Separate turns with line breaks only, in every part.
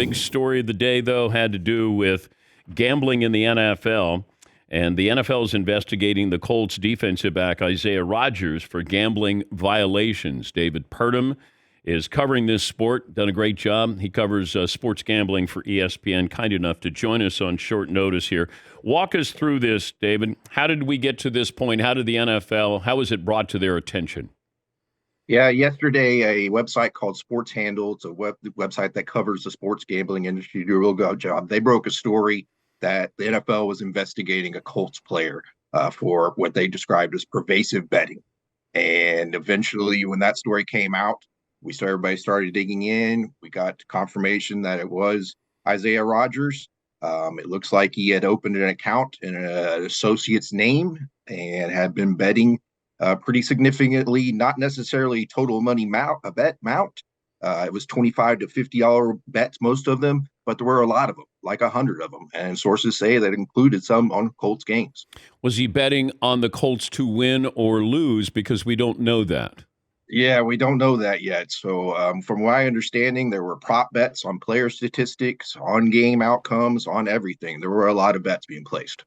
Big story of the day, though, had to do with gambling in the NFL. And the NFL is investigating the Colts defensive back Isaiah Rodgers for gambling violations. David Purdum is covering this sport, done a great job. He covers sports gambling for ESPN, kind enough to join us on short notice here. Walk us through this, David. How did we get to this point? How did the NFL, how was it brought to their attention?
Yeah, yesterday, a website called Sports Handle, it's a website that covers the sports gambling industry, do a real good job. They broke a story that the NFL was investigating a Colts player for what they described as pervasive betting. And eventually, when that story came out, everybody started digging in. We got confirmation that it was Isaiah Rodgers. It looks like he had opened an account in an associate's name and had been betting pretty significantly, not necessarily total money bet amount. It was $25 to $50 bets, most of them, but there were a lot of them, like 100 of them. And sources say that included some on Colts games.
Was he betting on the Colts to win or lose? Because we don't know that.
Yeah, we don't know that yet. So from my understanding, there were prop bets on player statistics, on game outcomes, on everything. There were a lot of bets being placed.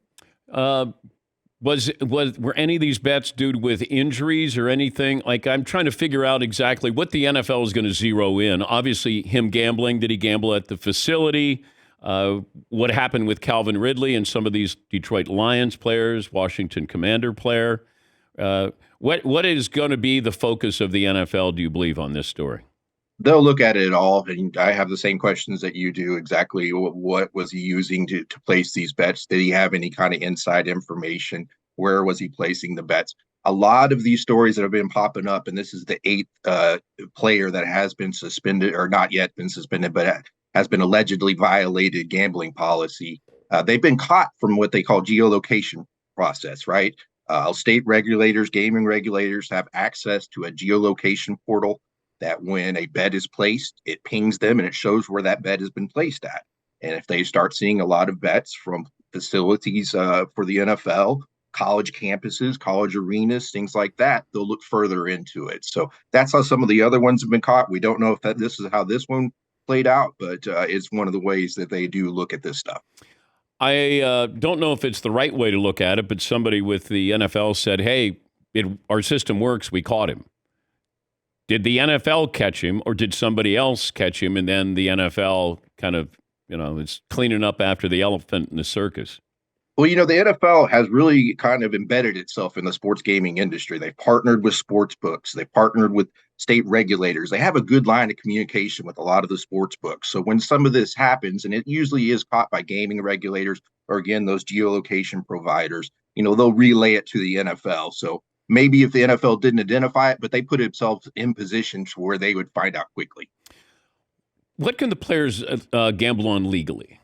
Were any of these bets due with injuries or anything? Like, I'm trying to figure out exactly what the NFL is going to zero in. Obviously, him gambling. Did he gamble at the facility? What happened with Calvin Ridley and some of these Detroit Lions players, Washington Commander player? What is going to be the focus of the NFL, do you believe, on this story?
They'll look at it all, and I have the same questions that you do. Exactly what was he using to place these bets? Did he have any kind of inside information? Where was he placing the bets? A lot of these stories that have been popping up, and this is the eighth player that has been suspended, or not yet been suspended, but has been allegedly violated gambling policy. They've been caught from what they call geolocation process, right? State regulators, gaming regulators have access to a geolocation portal that when a bet is placed, it pings them and it shows where that bet has been placed at. And if they start seeing a lot of bets from facilities for the NFL, college campuses, college arenas, things like that, they'll look further into it. So that's how some of the other ones have been caught. We don't know if this is how this one played out, but it's one of the ways that they do look at this stuff.
I don't know if it's the right way to look at it, but somebody with the NFL said, hey, our system works, we caught him. Did the NFL catch him, or did somebody else catch him, and then the NFL kind of, is cleaning up after the elephant in the circus?
Well, the NFL has really kind of embedded itself in the sports gaming industry. They've partnered with sports books. They've partnered with state regulators. They have a good line of communication with a lot of the sports books. So when some of this happens, and it usually is caught by gaming regulators, or again, those geolocation providers, they'll relay it to the NFL. So maybe if the NFL didn't identify it, but they put themselves in position to where they would find out quickly.
What can the players gamble on legally?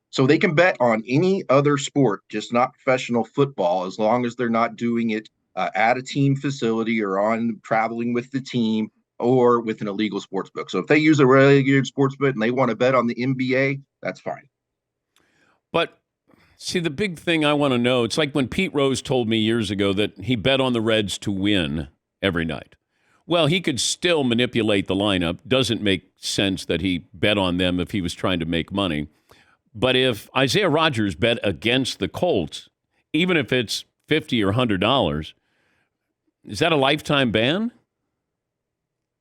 So they can bet on any other sport, just not professional football, as long as they're not doing it at a team facility or on traveling with the team or with an illegal sports book. So if they use a regulated sports book and they want to bet on the NBA, that's fine.
But see, the big thing I want to know, it's like when Pete Rose told me years ago that he bet on the Reds to win every night. Well, he could still manipulate the lineup. Doesn't make sense that he bet on them if he was trying to make money. But if Isaiah Rodgers bet against the Colts, even if it's $50 or $100, is that a lifetime ban?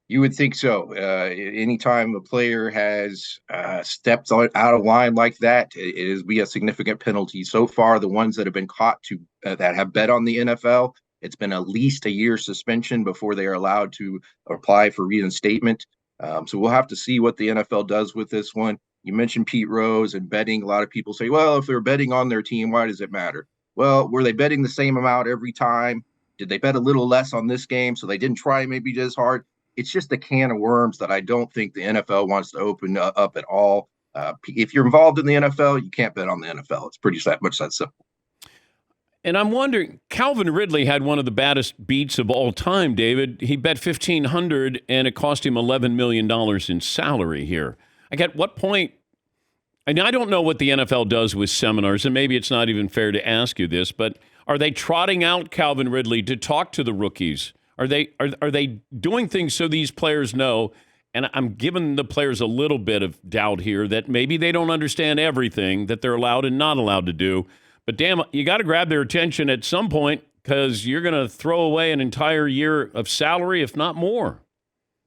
You would think so. Anytime a player has stepped out of line like that, it is be a significant penalty. So far, the ones that have been caught that have bet on the NFL, it's been at least a year suspension before they are allowed to apply for reinstatement. So we'll have to see what the NFL does with this one. You mentioned Pete Rose and betting. A lot of people say, well, if they're betting on their team, why does it matter? Well, were they betting the same amount every time? Did they bet a little less on this game so they didn't try maybe as hard? It's just a can of worms that I don't think the NFL wants to open up at all. If you're involved in the NFL, you can't bet on the NFL. It's pretty much that simple.
And I'm wondering, Calvin Ridley had one of the baddest beats of all time, David. He bet $1,500 and it cost him $11 million in salary here. At what point, and I don't know what the NFL does with seminars, and maybe it's not even fair to ask you this, but are they trotting out Calvin Ridley to talk to the rookies? Are they doing things so these players know And I'm giving the players a little bit of doubt here that maybe they don't understand everything that they're allowed and not allowed to do. But damn, you got to grab their attention at some point because you're going to throw away an entire year of salary, if not more.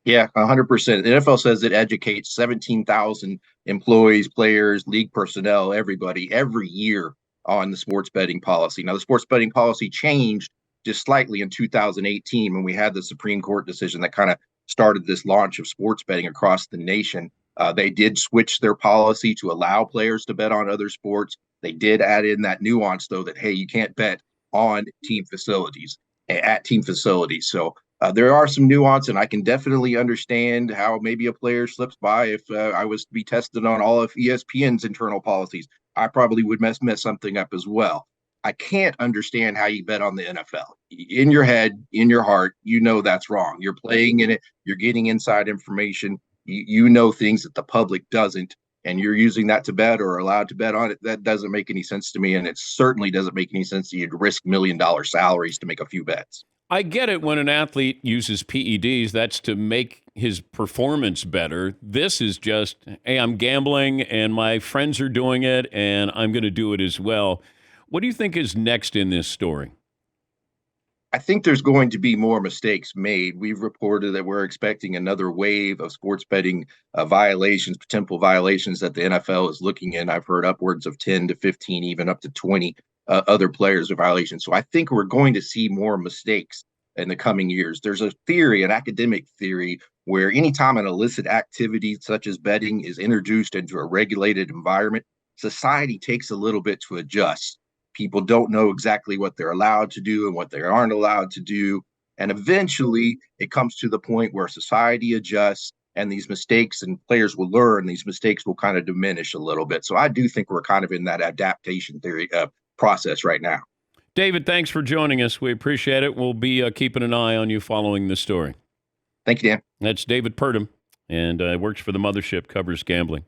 Yeah, 100%. The NFL says it educates 17,000 employees, players, league personnel, everybody every year on the sports betting policy. Now, the sports betting policy changed just slightly in 2018 when we had the Supreme Court decision that kind of started this launch of sports betting across the nation. They did switch their policy to allow players to bet on other sports. They did add in that nuance, though, that, hey, you can't bet on team facilities at team facilities. So there are some nuance, and I can definitely understand how maybe a player slips by. If I was to be tested on all of ESPN's internal policies, I probably would mess something up as well. I can't understand how you bet on the NFL. In your head, in your heart, you know that's wrong. You're playing in it. You're getting inside information. You know things that the public doesn't, and you're using that to bet or allowed to bet on it. That doesn't make any sense to me, and it certainly doesn't make any sense to you to risk $1 million salaries to make a few bets.
I get it when an athlete uses PEDs, that's to make his performance better. This is just, hey, I'm gambling and my friends are doing it and I'm going to do it as well. What do you think is next in this story?
I think there's going to be more mistakes made. We've reported that we're expecting another wave of sports betting violations, potential violations that the NFL is looking in. I've heard upwards of 10 to 15, even up to 20 other players of violations. So I think we're going to see more mistakes in the coming years. There's a theory, an academic theory, where anytime an illicit activity such as betting is introduced into a regulated environment, society takes a little bit to adjust. People don't know exactly what they're allowed to do and what they aren't allowed to do. And eventually it comes to the point where society adjusts and these mistakes, and players will learn, these mistakes will kind of diminish a little bit. So I do think we're kind of in that adaptation theory process right now.
David, thanks for joining us. We appreciate it. We'll be keeping an eye on you following this story.
Thank you, Dan.
That's David Purdum, and works for the Mothership, covers gambling.